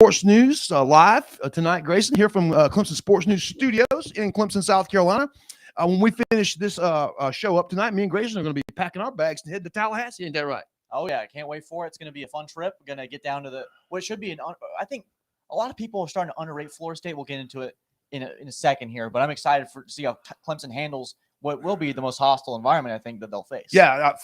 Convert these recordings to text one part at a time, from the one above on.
Sports News live tonight. Grayson here from Clemson Sports News Studios in Clemson, South Carolina. When we finish this show up tonight, me and Grayson are going to be packing our bags and head to Tallahassee. Ain't that right? Oh, yeah. I can't wait for it. It's going to be a fun trip. We're going to get down to what should be I think a lot of people are starting to underrate Florida State. We'll get into it in a second here, but I'm excited to see how Clemson handles what will be the most hostile environment I think that they'll face. Yeah.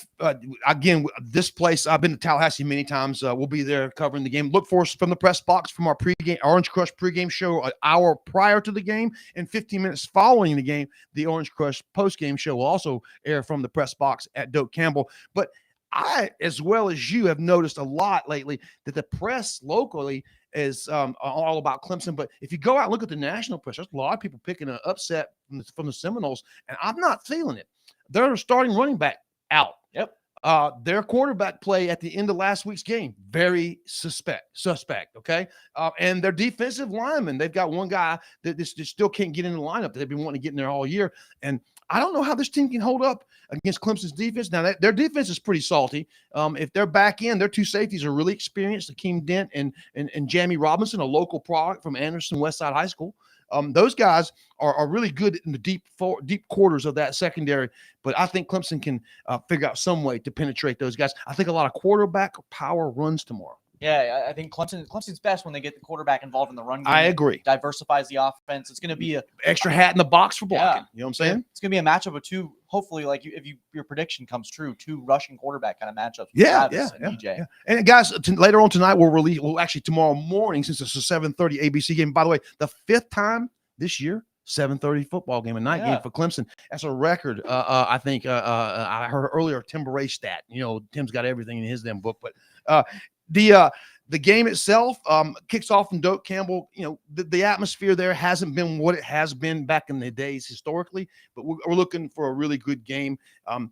Again, this place, I've been to Tallahassee many times. We'll be there covering the game. Look for us from the press box from our pregame Orange Crush pregame show an hour prior to the game, and 15 minutes following the game. The Orange Crush postgame show will also air from the press box at Doak Campbell. But I, as well as you, have noticed a lot lately that the press locally is all about Clemson. But if you go out and look at the national press, there's a lot of people picking an upset from the Seminoles, and I'm not feeling it. They're starting running back out. Yep. Their quarterback play at the end of last week's game, very suspect. Okay. And their defensive linemen, they've got one guy that just still can't get in the lineup that they've been wanting to get in there all year. And I don't know how this team can hold up against Clemson's defense. Now, their defense is pretty salty. If they're back in, their two safeties are really experienced, Akeem Dent and Jamie Robinson, a local product from Anderson Westside High School. Those guys are really good in the deep quarters of that secondary, but I think Clemson can figure out some way to penetrate those guys. I think a lot of quarterback power runs tomorrow. Yeah, I think Clemson's best when they get the quarterback involved in the run game. I agree. Diversifies the offense. It's going to be a extra hat in the box for blocking. Yeah. You know what I'm saying? It's going to be a matchup of two, hopefully, like if your prediction comes true, two rushing quarterback kind of matchups. Yeah. And DJ. Yeah. And guys, later on tonight, we'll actually tomorrow morning, since it's a 7:30 ABC game. By the way, the fifth time this year, 7:30 football game, a night game for Clemson. That's a record. I think I heard earlier Tim Beret stat. You know, Tim's got everything in his damn book. But the game itself kicks off in Doak Campbell. You know, the atmosphere there hasn't been what it has been back in the days historically, but we're looking for a really good game. I'm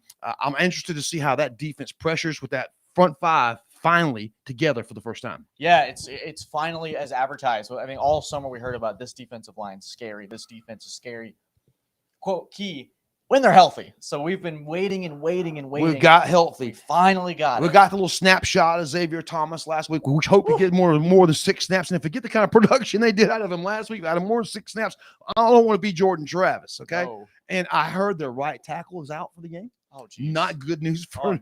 interested to see how that defense pressures with that front five finally together for the first time. Yeah, it's finally as advertised. I mean, all summer we heard about this defensive line scary. This defense is scary. Quote key when they're healthy. So we've been waiting. We got healthy. We finally got it. We got the little snapshot of Xavier Thomas last week. We hope to get more than 6 snaps. And if we get the kind of production they did out of him last week, out of more than 6 snaps, I don't want to be Jordan Travis. Okay. No. And I heard their right tackle is out for the game. Oh, geez. Not good news for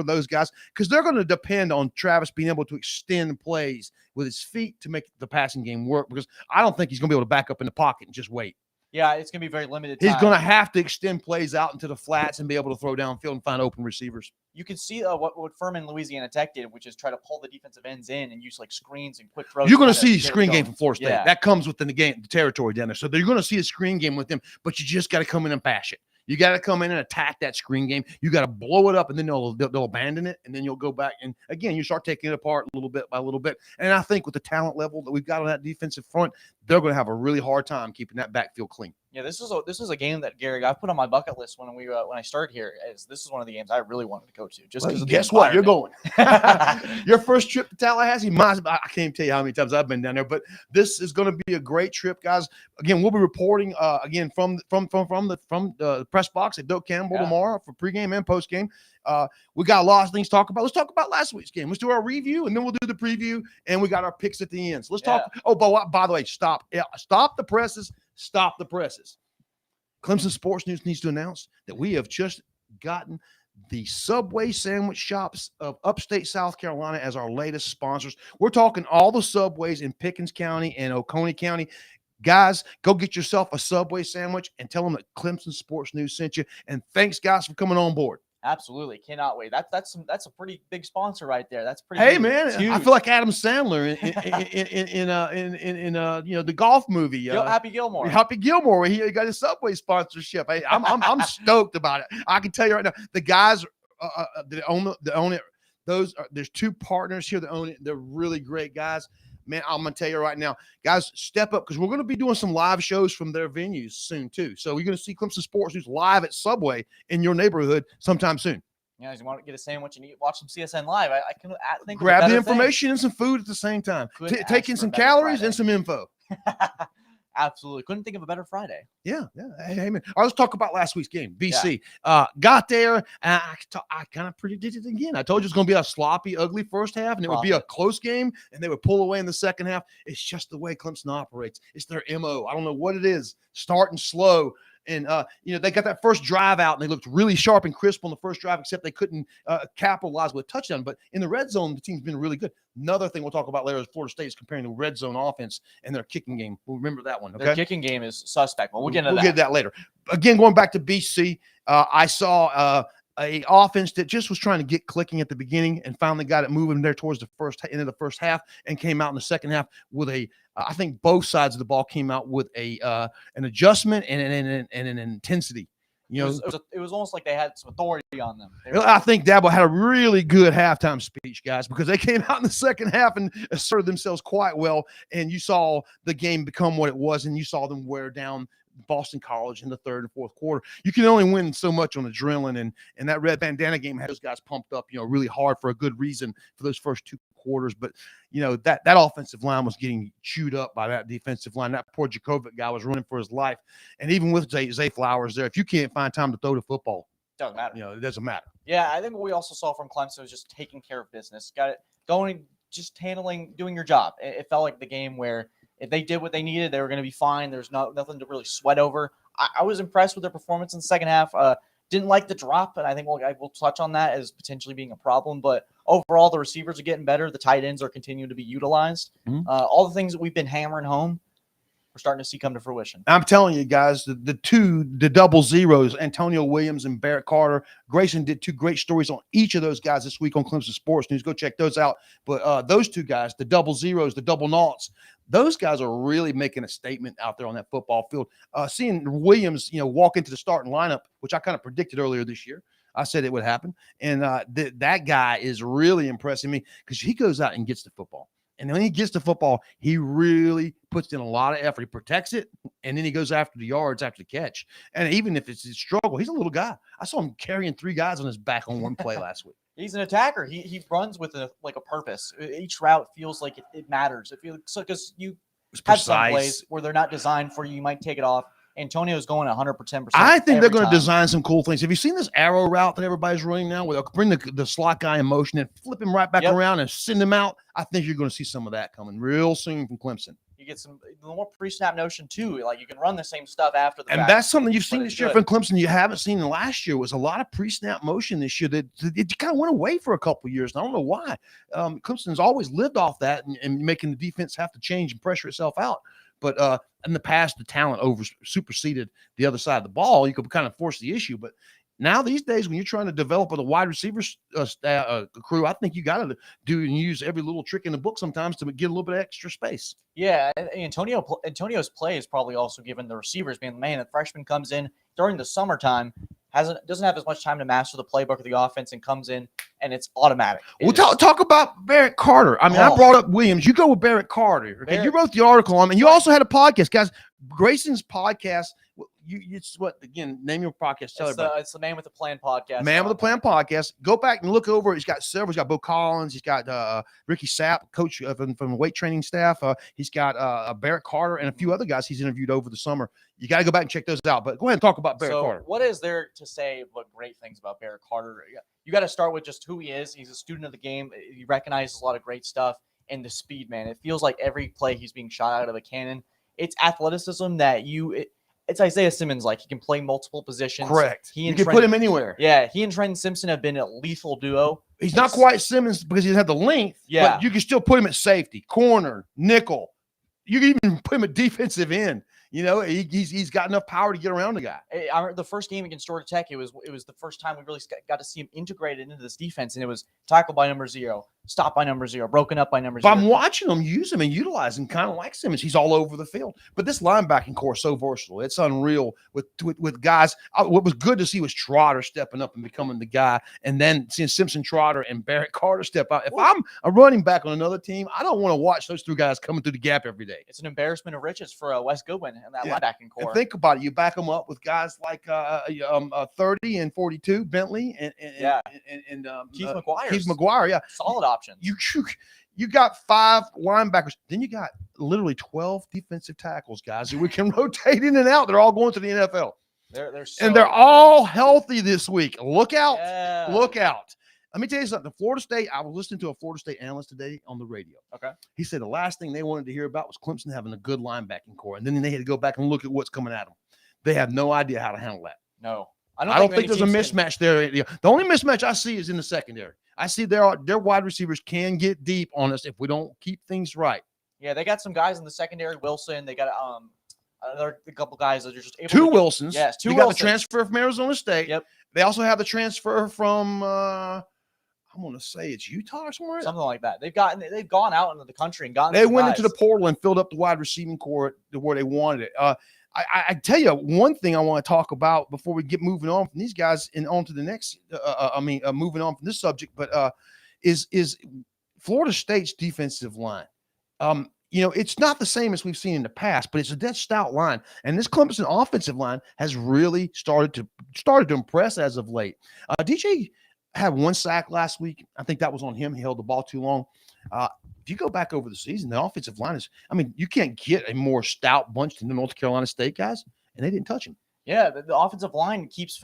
those guys, because they're going to depend on Travis being able to extend plays with his feet to make the passing game work, because I don't think he's going to be able to back up in the pocket and just wait. Yeah, it's going to be very limited time. He's going to have to extend plays out into the flats and be able to throw downfield and find open receivers. You can see what Furman Louisiana Tech did, which is try to pull the defensive ends in and use like screens and quick throws. You're going to see a screen game from Florida State. Yeah. That comes within the territory down there. So you're going to see a screen game with them, but you just got to come in and bash it. You got to come in and attack that screen game. You got to blow it up, and then they'll abandon it, and then you'll go back. And, again, you start taking it apart a little bit by little bit. And I think with the talent level that we've got on that defensive front, they're going to have a really hard time keeping that backfield clean. Yeah, this is a game that, Gary, I put on my bucket list when I started here. This is one of the games I really wanted to go to. Just guess what? You're going. Your first trip to Tallahassee. I can't even tell you how many times I've been down there, but this is going to be a great trip, guys. Again, we'll be reporting again from the press box at Doak Campbell tomorrow for pregame and postgame. We got a lot of things to talk about. Let's talk about last week's game. Let's do our review, and then we'll do the preview, and we got our picks at the end. So let's talk. Oh, by the way, stop the presses. Stop the presses. Clemson Sports News needs to announce that we have just gotten the Subway sandwich shops of upstate South Carolina as our latest sponsors. We're talking all the Subways in Pickens County and Oconee County. Guys, go get yourself a Subway sandwich and tell them that Clemson Sports News sent you. And thanks, guys, for coming on board. Absolutely, cannot wait. That's a pretty big sponsor right there. That's pretty. Hey, man, I feel like Adam Sandler in the golf movie. Happy Gilmore. Happy Gilmore. He got his Subway sponsorship. Hey, I'm stoked about it. I can tell you right now, the guys that own it. There's 2 partners here that own it. They're really great guys. Man, I'm going to tell you right now, guys, step up, because we're going to be doing some live shows from their venues soon, too. So you're going to see Clemson Sports News live at Subway in your neighborhood sometime soon. Yeah, if you want to get a sandwich and watch some CSN live, I can think grab the information and some food at the same time. Take in some calories and some info. Absolutely. Couldn't think of a better Friday. Yeah. Hey, man. Let's talk about last week's game. BC got there, and I kind of predicted it again. I told you it's going to be a sloppy, ugly first half, and it would be a close game, and they would pull away in the second half. It's just the way Clemson operates. It's their MO. I don't know what it is. Starting slow. And, they got that first drive out, and they looked really sharp and crisp on the first drive, except they couldn't capitalize with a touchdown. But in the red zone, the team's been really good. Another thing we'll talk about later is Florida State is comparing the red zone offense and their kicking game. We'll remember that one, okay? Their kicking game is suspect. Well, we'll get into that. We'll get that later. Again, going back to BC, I saw a offense that just was trying to get clicking at the beginning and finally got it moving there towards the end of the first half and came out in the second half with I think both sides of the ball came out with an adjustment and an intensity. It was almost like they had some authority on them. I think Dabo had a really good halftime speech, guys, because they came out in the second half and asserted themselves quite well. And you saw the game become what it was, and you saw them wear down Boston College in the third and fourth quarter. You can only win so much on adrenaline, and that red bandana game had those guys pumped up, really hard for a good reason for those first two quarters. But that offensive line was getting chewed up by that defensive line. That poor Djokovic guy was running for his life, and even with Zay Flowers there, if you can't find time to throw the football, doesn't matter. It doesn't matter. Yeah, I think what we also saw from Clemson was just taking care of business. Got it going, just doing your job. It felt like the game where if they did what they needed, they were going to be fine. There's nothing to really sweat over. I was impressed with their performance in the second half. Didn't like the drop, and I think we'll touch on that as potentially being a problem. But overall, the receivers are getting better. The tight ends are continuing to be utilized. Mm-hmm. All the things that we've been hammering home, we're starting to see come to fruition. I'm telling you guys, the double zeros, Antonio Williams and Barrett Carter. Grayson did two great stories on each of those guys this week on Clemson Sports News. Go check those out. But those two guys, the double zeros, the double naughts, those guys are really making a statement out there on that football field. Seeing Williams, walk into the starting lineup, which I kind of predicted earlier this year. I said it would happen. And that guy is really impressing me because he goes out and gets the football. And when he gets the football, he really puts in a lot of effort. He protects it, and then he goes after the yards after the catch. And even if it's a struggle, he's a little guy. I saw him carrying 3 guys on his back on one play last week. He's an attacker. He runs with a purpose. Each route feels like it matters. It feels because you have some plays where they're not designed for you. You might take it off. Antonio's going 110%. I think they're going to design some cool things. Have you seen this arrow route that everybody's running now, where they'll bring the slot guy in motion and flip him right back around and send him out? I think you're going to see some of that coming real soon from Clemson. You get some more pre-snap notion too. Like you can run the same stuff after the and fact, that's something you've seen this year from Clemson. You haven't seen last year. Was a lot of pre-snap motion this year that it kind of went away for a couple of years. And I don't know why. Clemson's always lived off that and making the defense have to change and pressure itself out. But in the past, the talent superseded the other side of the ball. You could kind of force the issue. But now these days, when you're trying to develop a wide receiver crew, I think you got to do and use every little trick in the book sometimes to get a little bit of extra space. Yeah, Antonio's play is probably also given the receivers. The freshman comes in during the summertime, doesn't have as much time to master the playbook of the offense, and comes in and it's automatic. We'll talk about Barrett Carter. I brought up Williams. You go with Barrett Carter. Okay, you wrote the article on him, and you also had a podcast, guys. Grayson's podcast. It's what again? Name your podcast. Tell everybody. It's the Man with the Plan podcast. Man with the Plan podcast. Go back and look over. He's got several. He's got Bo Collins. He's got Ricky Sapp, coach from the weight training staff. He's got Barrett Carter and a few other guys he's interviewed over the summer. You got to go back and check those out. But go ahead and talk about Barrett Carter. What is there to say? What great things about Barrett Carter? You got to start with just who he is. He's a student of the game. He recognizes a lot of great stuff and the speed, man. It feels like every play he's being shot out of a cannon. It's athleticism that it's Isaiah Simmons. Like he can play multiple positions. Correct. You can put him anywhere. Yeah, he and Trenton Simpson have been a lethal duo. He's not quite Simmons because he doesn't have the length. Yeah, but you can still put him at safety, corner, nickel. You can even put him at defensive end. He's got enough power to get around the guy. I remember the first game against Georgia Tech. It was the first time we really got to see him integrated into this defense, and it was tackled by number 0, stopped by number 0, broken up by number 0. But I'm watching him use him and utilize him kind of like Simmons. He's all over the field. But this linebacking core is so versatile. It's unreal with guys. What was good to see was Trotter stepping up and becoming the guy, and then seeing Simpson, Trotter, and Barrett Carter step out. If I'm a running back on another team, I don't want to watch those 3 guys coming through the gap every day. It's an embarrassment of riches for Wes Goodwin and that linebacking core. And think about it. You back them up with guys like 30 and 42, Bentley, and Keith McGuire. Keith McGuire, yeah. Solid options. You got 5 linebackers. Then you got literally 12 defensive tackles, guys, that we can rotate in and out. They're all going to the NFL. They're all healthy this week. Look out. Yeah. Look out. Let me tell you something. Florida State, I was listening to a Florida State analyst today on the radio. Okay. He said the last thing they wanted to hear about was Clemson having a good linebacking core. And then they had to go back and look at what's coming at them. They have no idea how to handle that. No. I don't think there's a mismatch there. The only mismatch I see is in the secondary. I see their wide receivers can get deep on us if we don't keep things right. Yeah, they got some guys in the secondary. Wilson. They got a couple guys that are just able 2 to Wilsons. Yes, 2 They Wilsons. got the transfer from Arizona State. Yep. They also have the transfer from I'm going to say it's Utah or somewhere. Something like that. They've gone out into the country and gotten. They went into guys. the portal and filled up the wide receiving core to where they wanted it. I tell you one thing I want to talk about before we get moving on from these guys and on to the next. Moving on from this subject, but is Florida State's defensive line. It's not the same as we've seen in the past, but it's a dead stout line. And this Clemson offensive line has really started to impress as of late. DJ had 1 sack last week. I think that was on him. He held the ball too long. If you go back over the season, the offensive line you can't get a more stout bunch than the North Carolina State guys, and they didn't touch him. Yeah, the offensive line keeps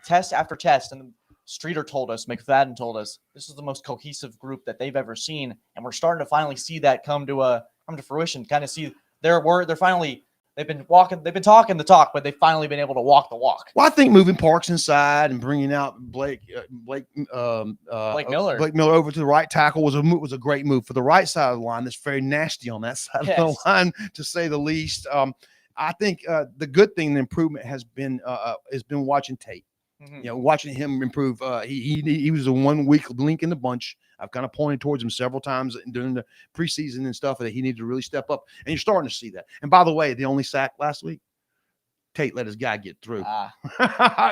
test after test, and Streeter told us, McFadden told us, this is the most cohesive group that they've ever seen, and we're starting to finally see that come to fruition. Kind of see they've been talking the talk, but they've finally been able to walk the walk. Well, I think moving Parks inside and bringing out Blake Miller over to the right tackle was a great move for the right side of the line. That's very nasty on that side of the line, to say the least. I think the good thing, the improvement has been watching Tate. Mm-hmm. Watching him improve. He was a 1 weak link in the bunch. I've kind of pointed towards him several times during the preseason and stuff that he needed to really step up. And you're starting to see that. And by the way, the only sack last week, Tate let his guy get through.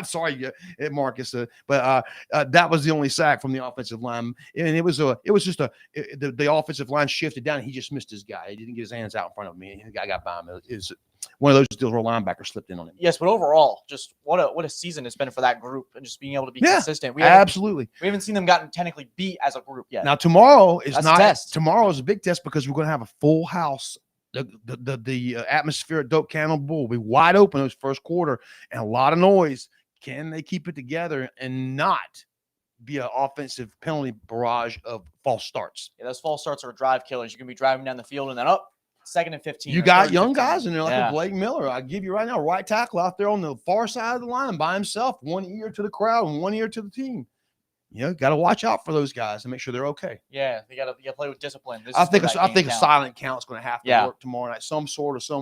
Sorry, Marcus, but that was the only sack from the offensive line, and it was just the offensive line shifted down, and he just missed his guy. He didn't get his hands out in front of me. The guy got by him. It's one of those deals where a linebacker slipped in on him. Yes, but overall, just what a season it's been for that group, and just being able to be consistent. We absolutely. We haven't seen them gotten technically beat as a group yet. Now tomorrow is That's not. A test. Tomorrow is a big test because we're going to have a full house. The atmosphere at Doak Campbell will be wide open this first quarter and a lot of noise. Can they keep it together and not be an offensive penalty barrage of false starts? Yeah, those false starts are drive killers. You can be driving down the field and then 2nd and 15. You got young guys in there like a Blake Miller. I give you right now, right tackle out there on the far side of the line by himself, 1 ear to the crowd and 1 ear to the team. Got to watch out for those guys and make sure they're okay. Yeah, you got to play with discipline. I think a silent count is going to have to work tomorrow night. Some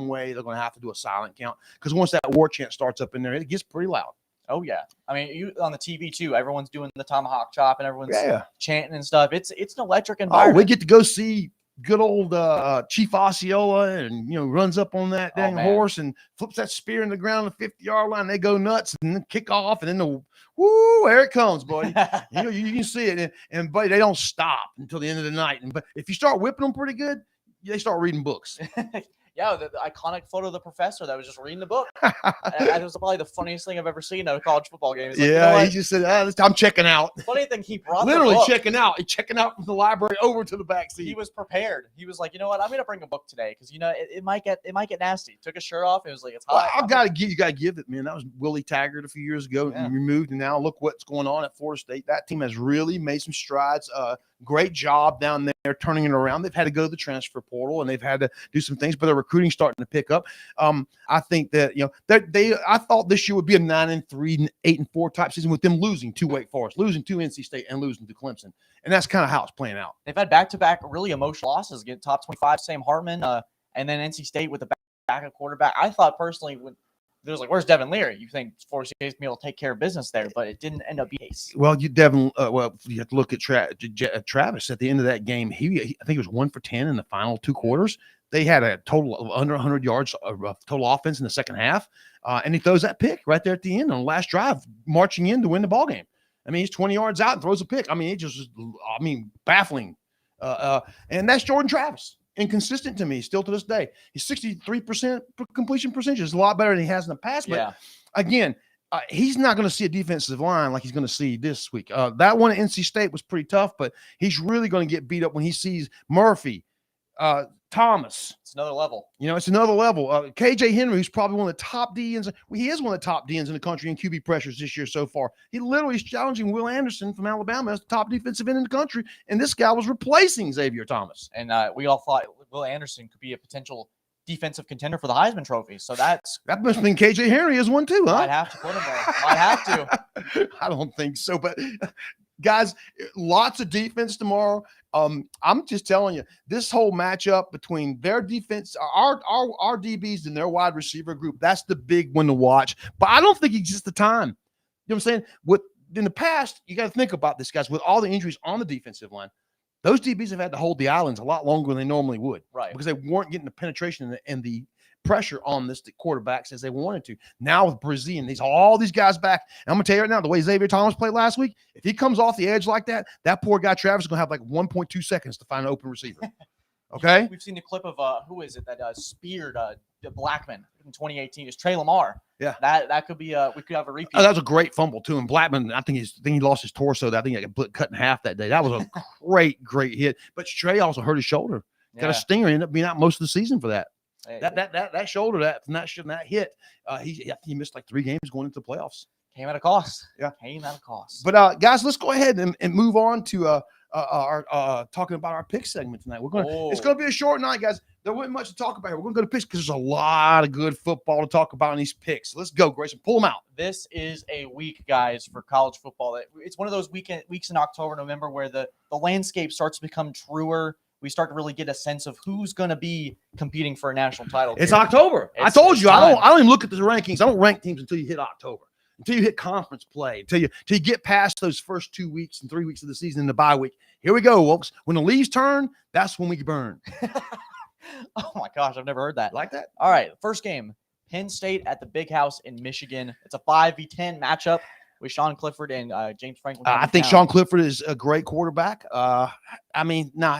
way they're going to have to do a silent count because once that war chant starts up in there, it gets pretty loud. Oh yeah, I mean you on the TV too. Everyone's doing the tomahawk chop and everyone's chanting and stuff. It's an electric environment. We get to go see good old Chief Osceola, and runs up on that dang horse and flips that spear in the ground on the 50-yard line. They go nuts and then kick off, and then there it comes, buddy. You can see it, and buddy, they don't stop until the end of the night. But if you start whipping them pretty good, they start reading books. Yeah, the iconic photo of the professor that was just reading the book. That was probably the funniest thing I've ever seen at a college football game. Like, he just said, I'm checking out. The funny thing, he brought literally the book. checking out. He's checking out from the library over to the back seat. He was prepared. He was like, you know what? I'm going to bring a book today because it might get nasty. Took his shirt off. It was like, it's hot. Well, you got to give it, man. That was Willie Taggart a few years ago. Yeah. Removed, and now look what's going on at Florida State. That team has really made some strides. Great job down there turning it around. They've had to go to the transfer portal and they've had to do some things, but their recruiting starting to pick up. I think that I thought this year would be a 9-3, 8-4 type season with them losing to Wake Forest, losing to NC State, and losing to Clemson, and that's kind of how it's playing out. They've had back-to-back really emotional losses. Get top 25, Sam Hartman, and then NC State with the backup quarterback. I thought personally there was like, where's Devin Leary? You think Florida State's going to be able to take care of business there, but it didn't end up being the case. Well, you have to look at Travis at the end of that game. I think he was 1 for 10 in the final 2 quarters. They had a total of under 100 yards of total offense in the second half, and he throws that pick right there at the end on the last drive, marching in to win the ball game. I mean, he's 20 yards out and throws a pick. I mean, baffling. And that's Jordan Travis. Inconsistent to me still to this day. He's 63% completion percentage. Is a lot better than he has in the past. But again, he's not going to see a defensive line like he's going to see this week. That one at NC State was pretty tough, but he's really going to get beat up when he sees Murphy, Thomas. It's another level. It's another level. KJ Henry, who's probably one of the top DNs. Well, he is one of the top DNs in the country in QB pressures this year so far. He literally is challenging Will Anderson from Alabama as the top defensive end in the country, and this guy was replacing Xavier Thomas. And we all thought Will Anderson could be a potential defensive contender for the Heisman Trophy. So that must mean KJ Henry is one too, huh? Might have to put him there. Might have to. I don't think so, but guys, lots of defense tomorrow. I'm just telling you, this whole matchup between their defense, our DBs and their wide receiver group, that's the big one to watch. But I don't think it's just the time. You know what I'm saying? In the past, you got to think about this, guys. With all the injuries on the defensive line, those DBs have had to hold the islands a lot longer than they normally would, right? Because they weren't getting the penetration and the pressure on the quarterbacks as they wanted to. Now with Brazil and all these guys back, and I'm gonna tell you right now, the way Xavier Thomas played last week, if he comes off the edge like that, that poor guy Travis is gonna have like 1.2 seconds to find an open receiver. Okay, we've seen the clip of who is it that speared Blackman in 2018? It's Trey Lamar. Yeah, that could be we could have a repeat. Oh, that was a great fumble too. And Blackman, I think he lost his torso. I think he got cut in half that day. That was a great hit. But Trey also hurt his shoulder. Got a stinger. Ended up being out most of the season for that. That shoulder, that hit, he missed like 3 games going into the playoffs. Came at a cost. Yeah, came at a cost. But guys, let's go ahead and move on to our talking about our pick segment tonight. It's gonna be a short night, guys. There wasn't much to talk about here. We're gonna go to picks because there's a lot of good football to talk about in these picks. Let's go, Grayson. Pull them out. This is a week, guys, for college football. It's one of those weeks in October, November where the landscape starts to become truer. We start to really get a sense of who's going to be competing for a national title. It's October. I told you, I don't even look at the rankings. I don't rank teams until you hit October, until you hit conference play, until you get past those first 2 weeks and 3 weeks of the season in the bye week. Here we go, folks. When the leaves turn, that's when we burn. Oh my gosh, I've never heard that. Like that? All right, first game, Penn State at the Big House in Michigan. It's a 5v10 matchup with Sean Clifford and James Franklin. I think Sean Clifford is a great quarterback.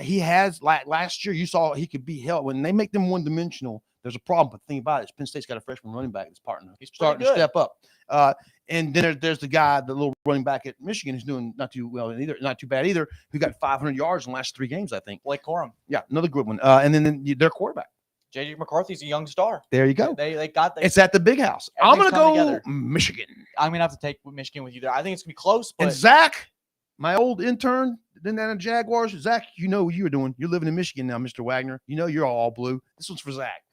He has, like last year, you saw he could be held. When they make them one-dimensional, there's a problem. But the thing about it is Penn State's got a freshman running back that's partner. He's starting to step up. And then there's the guy, the little running back at Michigan, who's doing not too bad either, who got 500 yards in the last 3 games, I think. Blake Corum. Yeah, another good one. And then their quarterback. J.J. McCarthy's a young star. There you go. They got the, it's at the Big House. I'm going to go together. Michigan. I'm going to have to take Michigan with you there. I think it's going to be close. But... And Zach, my old intern, then the Jaguars. Zach, you know what you're doing. You're living in Michigan now, Mr. Wagner. You know you're all blue. This one's for Zach.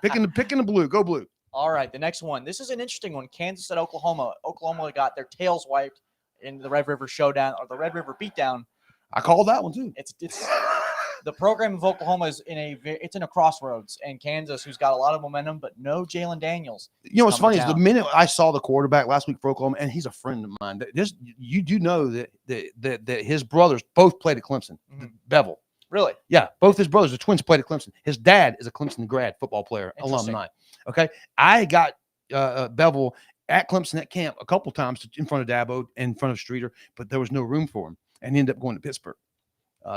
picking the blue. Go blue. All right, the next one. This is an interesting one. Kansas at Oklahoma. Oklahoma got their tails wiped in the Red River Showdown or the Red River Beatdown. I called that one too. It's the program of Oklahoma is it's in a crossroads, and Kansas, who's got a lot of momentum, but no Jalen Daniels. You know what's funny is the minute I saw the quarterback last week for Oklahoma, and he's a friend of mine. You do know that his brothers both played at Clemson. Mm-hmm. Bevel. Really? Yeah, both his brothers, the twins, played at Clemson. His dad is a Clemson grad football player, alumni. Okay, I got Bevel at Clemson at camp a couple times in front of Dabo and in front of Streeter, but there was no room for him, and he ended up going to Pittsburgh.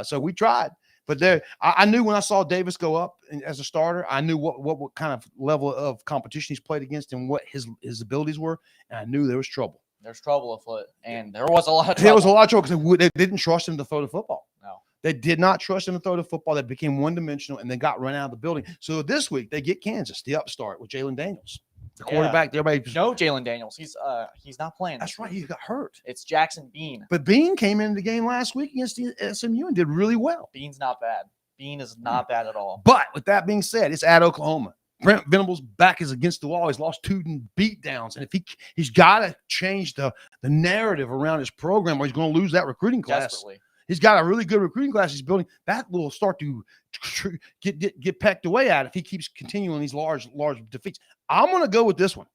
So we tried. But I knew when I saw Davis go up as a starter, I knew what kind of level of competition he's played against and what his abilities were, and I knew there was trouble. There's trouble afoot, and there was a lot of trouble. There was a lot of trouble because they didn't trust him to throw the football. No. They did not trust him to throw the football. They became one-dimensional, and they got run out of the building. So this week, they get Kansas, the upstart, with Jalen Daniels. The quarterback, everybody. No, Jalen Daniels. He's not playing. That's right. He got hurt. It's Jackson Bean. But Bean came into the game last week against the SMU and did really well. Bean's not bad. Bean is not bad at all. But with that being said, it's at Oklahoma. Brent Venables' back is against the wall. He's lost 2 beatdowns, and if he's got to change the narrative around his program, or he's going to lose that recruiting class. Desperately. He's got a really good recruiting class he's building. That will start to get pecked away at if he keeps continuing these large defeats. I'm going to go with this one.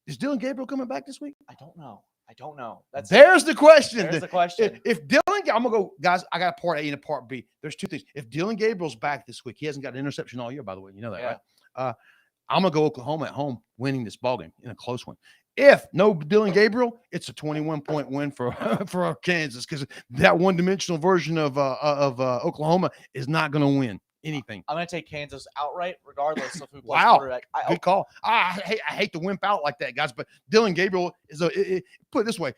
Is Dylan Gabriel coming back this week? I don't know. There's the question. There's the question. If Dylan, I'm going to go, guys, I got a part A and a part B. There's 2 things. If Dylan Gabriel's back this week, he hasn't got an interception all year, by the way. You know that, right? I'm going to go Oklahoma at home winning this ballgame in a close one. If no Dylan Gabriel, it's a 21-point win for Kansas because that one-dimensional version of Oklahoma is not going to win. anything. I'm going to take Kansas outright, regardless of who plays Wow. quarterback. Good call. I hate to wimp out like that, guys, but Dylan Gabriel is put it this way.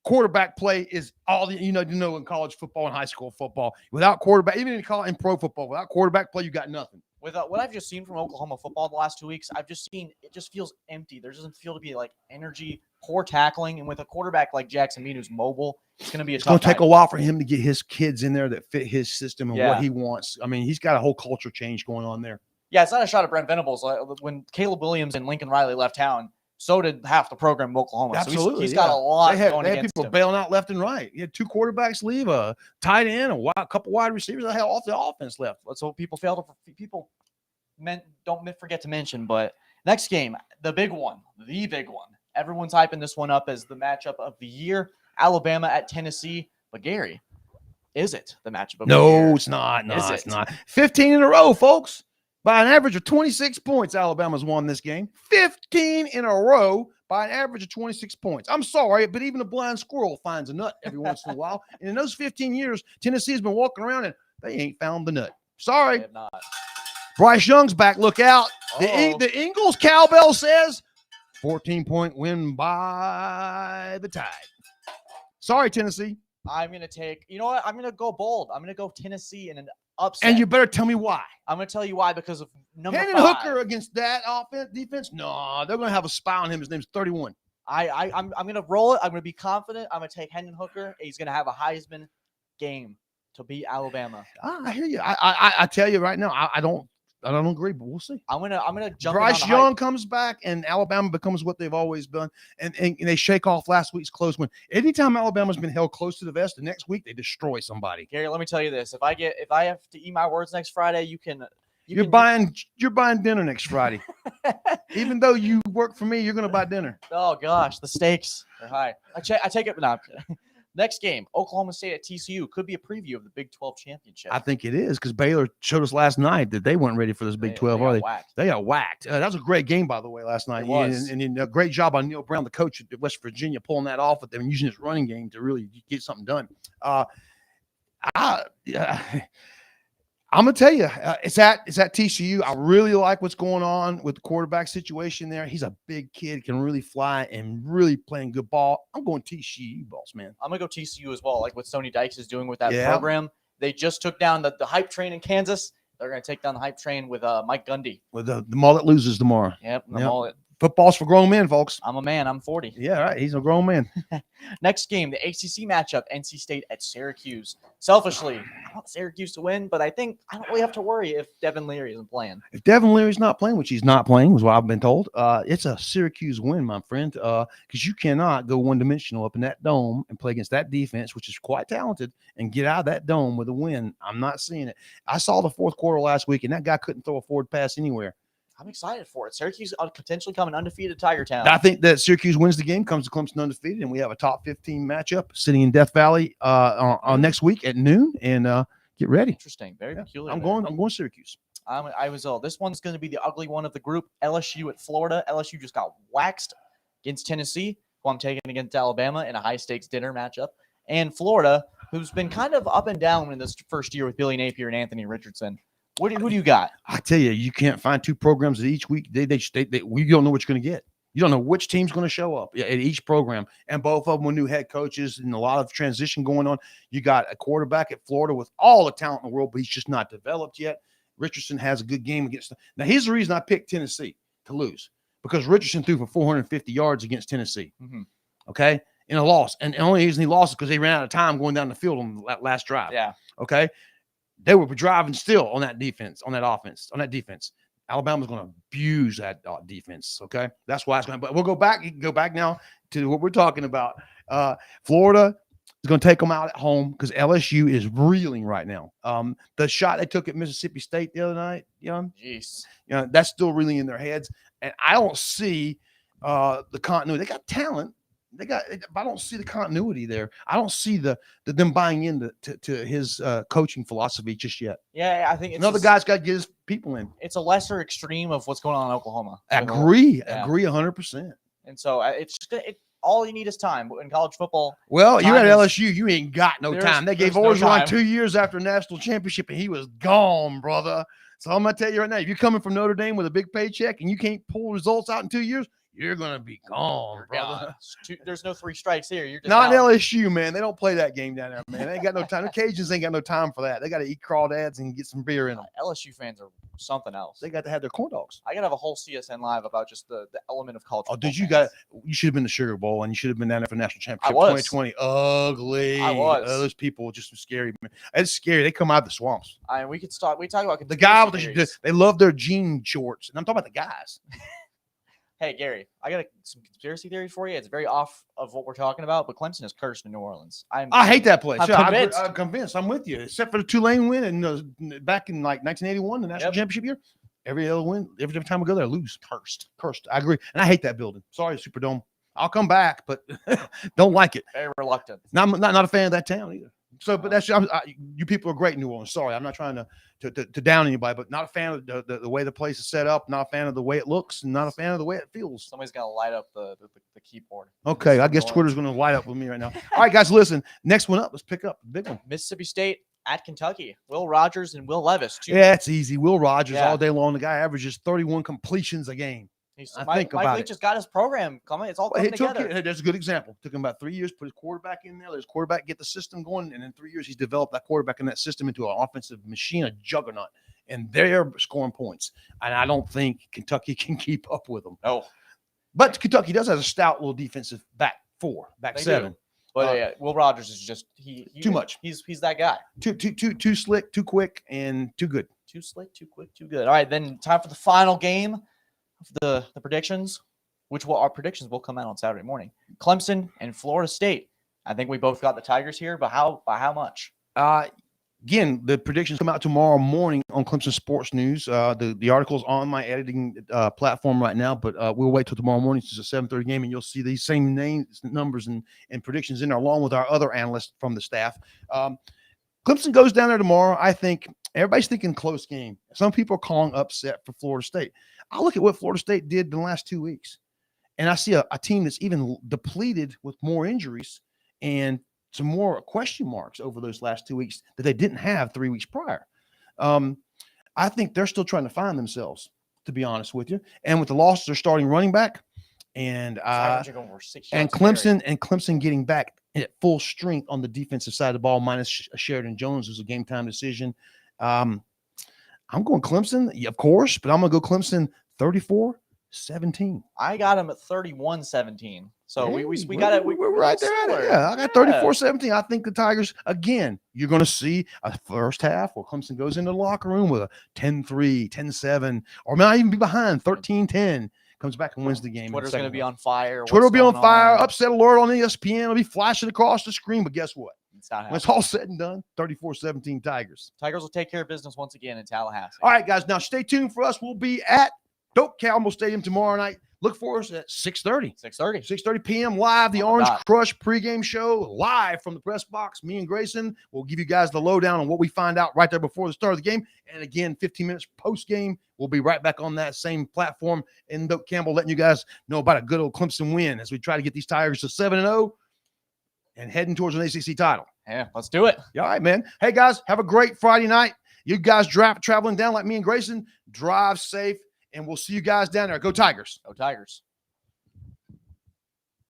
Quarterback play is all you know in college football and high school football. Without quarterback, even in pro football, without quarterback play, you got nothing. With what I've just seen from Oklahoma football the last 2 weeks, I've just seen it just feels empty. There doesn't feel to be like energy, poor tackling, and with a quarterback like Jackson Mead who's mobile, it's going to be It's going to take a while for him to get his kids in there that fit his system and what he wants. I mean, he's got a whole culture change going on there. Yeah, it's not a shot at Brent Venables. When Caleb Williams and Lincoln Riley left town, so did half the program in Oklahoma. Absolutely, so he's got a lot going they had against people him. bailing out left and right. You had 2 quarterbacks leave, a tight end, a couple wide receivers. They had off the offense left. Let's hope people don't forget to mention. But next game, the big one. Everyone's hyping this one up as the matchup of the year. Alabama at Tennessee. But Gary, is it the matchup of the year? No, it's not. No, it's not. 15 in a row, folks. By an average of 26 points, Alabama's won this game. 15 in a row by an average of 26 points. I'm sorry, but even a blind squirrel finds a nut every once in a while. And in those 15 years, Tennessee has been walking around and they ain't found the nut. Sorry. They have not. Bryce Young's back. Look out. The Ingles cowbell says 14-point win by the Tide. Sorry, Tennessee. I'm going to take – you know what? I'm going to go bold. I'm going to go Tennessee in an upset. And you better tell me why. I'm going to tell you why because of number 5. Hendon Hooker against that defense? No, they're going to have a spy on him. His name's 31. I'm going to roll it. I'm going to be confident. I'm going to take Hendon Hooker. He's going to have a Heisman game to beat Alabama. I hear you. I tell you right now, I don't agree, but we'll see. I'm gonna jump. Bryce Young comes back, and Alabama becomes what they've always done, and they shake off last week's close win. Anytime Alabama's been held close to the vest, the next week they destroy somebody. Gary, let me tell you this: if I have to eat my words next Friday, you're buying dinner next Friday. Even though you work for me, you're gonna buy dinner. Oh gosh, the stakes are high. I take it now. Next game, Oklahoma State at TCU. Could be a preview of the Big 12 championship. I think it is because Baylor showed us last night that they weren't ready for this Big 12, are they? They got whacked. That was a great game, by the way, last night. It was. And a great job on Neil Brown, the coach at West Virginia, pulling that off with them and using his running game to really get something done. I'm gonna tell you, it's at TCU. I really like what's going on with the quarterback situation there. He's a big kid, can really fly and really playing good ball. I'm going TCU, boss man. I'm gonna go TCU as well, like what Stoney Dykes is doing with that program. They just took down the hype train in Kansas. They're gonna take down the hype train with Mike Gundy. With the mullet loses tomorrow. Yep, the mullet. Football's for grown men, folks. I'm a man. I'm 40. Yeah, right. He's a grown man. Next game, the ACC matchup, NC State at Syracuse. Selfishly, I want Syracuse to win, but I think I don't really have to worry if Devin Leary isn't playing. If Devin Leary's not playing, which he's not playing, was what I've been told, it's a Syracuse win, my friend, because you cannot go one-dimensional up in that dome and play against that defense, which is quite talented, and get out of that dome with a win. I'm not seeing it. I saw the fourth quarter last week, and that guy couldn't throw a forward pass anywhere. I'm excited for it. Syracuse potentially coming undefeated to Tiger Town. I think that Syracuse wins the game, comes to Clemson undefeated, and we have a top 15 matchup sitting in Death Valley on next week at noon. And get ready. Interesting, very peculiar. I'm going Syracuse. This one's going to be the ugly one of the group. LSU at Florida. LSU just got waxed against Tennessee, who I'm taking against Alabama in a high stakes dinner matchup, and Florida, who's been kind of up and down in this first year with Billy Napier and Anthony Richardson. Who do you got? I tell you, you can't find 2 programs that each week. We don't know what you're going to get. You don't know which team's going to show up at each program. And both of them with new head coaches and a lot of transition going on. You got a quarterback at Florida with all the talent in the world, but he's just not developed yet. Richardson has a good game against them. Now, here's the reason I picked Tennessee to lose, because Richardson threw for 450 yards against Tennessee. Mm-hmm. Okay? In a loss. And the only reason he lost is because they ran out of time going down the field on that last drive. Yeah. Okay? They were driving still on that defense, on that offense, on that defense. Alabama's going to abuse that defense, okay? That's why it's going to – but we'll go back. You can go back now to what we're talking about. Florida is going to take them out at home because LSU is reeling right now. The shot they took at Mississippi State the other night, jeez, that's still reeling in their heads. And I don't see the continuity. They got talent. But I don't see the continuity there. I don't see them buying into his coaching philosophy just yet. Yeah, I think another guy's got to get his people in. It's a lesser extreme of what's going on in Oklahoma. Agree 100%. And so all you need is time. But in college football, Well, you're at time is- LSU. You ain't got no There's- time. They gave there's no Orgeron time. 2 years after national championship, and he was gone, brother. So I'm gonna tell you right now, if you're coming from Notre Dame with a big paycheck and you can't pull results out in 2 years, you're gonna be gone, brother. There's no 3 strikes here. You're just Not out. LSU, man. They don't play that game down there, man. They ain't got no time. The Cajuns ain't got no time for that. They got to eat crawdads and get some beer in them. LSU fans are something else. They got to have their corn dogs. I gotta have a whole CSN live about just the element of college. Oh, football did you fans. You should have been the Sugar Bowl, and you should have been down there for national championship. was. 2020. Ugly. I was. Those people just scary, man. It's scary. They come out of the swamps. We could start. We talk about The guy with conspiracy the, theories. they love their jean shorts, and I'm talking about the guys. Hey Gary, I got some conspiracy theories for you. It's very off of what we're talking about, but Clemson is cursed in New Orleans. I hate that place. I'm Yeah, convinced. I'm convinced. I'm with you. Except for the Tulane win and back in like 1981, the national Yep. championship year. Every other win, every time we go there, I lose. Cursed. I agree, and I hate that building. Sorry, Superdome. I'll come back, but don't like it. Very reluctant. I'm not a fan of that town either. So, but that's you people are great in New Orleans. Sorry, I'm not trying to down anybody, but not a fan of the way the place is set up. Not a fan of the way it looks, and not a fan of the way it feels. Somebody's gonna light up the keyboard. Okay, I guess Twitter's going to light up with me right now. All right, guys, listen. Next one up. Let's pick up the big one. Mississippi State at Kentucky. Will Rogers and Will Levis. Yeah, it's easy. Will Rogers Yeah. all day long. The guy averages 31 completions a game. Think Mike about Leach it. just got his program coming. It's all Well, coming together. That's a good example. Took him about 3 years, put his quarterback in there, let his quarterback get the system going, and in 3 years, he's developed that quarterback and that system into an offensive machine, a juggernaut, and they're scoring points. And I don't think Kentucky can keep up with them. No, But Kentucky does have a stout little defensive back They seven. do. But yeah, Will Rogers is just Too much. He's that guy. Too slick, too quick, and too good. Too slick, too quick, too good. All right, then time for the final game of the predictions, our predictions will come out on Saturday morning. Clemson and Florida State. I think we both got the Tigers here, but by how much? Again, the predictions come out tomorrow morning on Clemson Sports News. The article's on my editing platform right now, but we'll wait till tomorrow morning. It's a 7:30 game, and you'll see these same names, numbers, and predictions in there, along with our other analysts from the staff. Clemson goes down there tomorrow. I think everybody's thinking close game. Some people are calling upset for Florida State. I look at what Florida State did in the last 2 weeks, and I see a team that's even depleted with more injuries and some more question marks over those last 2 weeks that they didn't have 3 weeks prior. I think they're still trying to find themselves, to be honest with you. And with the loss of their starting running back and Clemson getting back at full strength on the defensive side of the ball, minus Sheridan Jones, who's a game time decision. I'm going Clemson, of course, but I'm going to go Clemson 34-17. I got him at 31-17. So Hey, we got it. We're right there at it. Yeah, I got 34-17. I think the Tigers, again, you're going to see a first half where Clemson goes into the locker room with a 10-3, 10-7, or might even be behind 13-10, comes back and wins the game. Twitter's going to be on fire. Twitter will be on fire. on? Upset alert on ESPN. It'll be flashing across the screen. But guess what? It's not When it's happening. all said and done, 34-17 Tigers. Tigers will take care of business once again in Tallahassee. All right, guys. Now stay tuned for us. We'll be at Doak Campbell Stadium tomorrow night. Look for us at 6:30. 6:30 p.m. live, the On the Orange dot. Crush pregame show, live from the press box. Me and Grayson will give you guys the lowdown on what we find out right there before the start of the game. And again, 15 minutes post-game, we'll be right back on that same platform in Doak Campbell, letting you guys know about a good old Clemson win as we try to get these Tigers to 7-0 and heading towards an ACC title. Yeah, let's do it. All right, man. Hey, guys, have a great Friday night. You guys traveling down like me and Grayson. Drive safe, and we'll see you guys down there. Go Tigers. Go Tigers.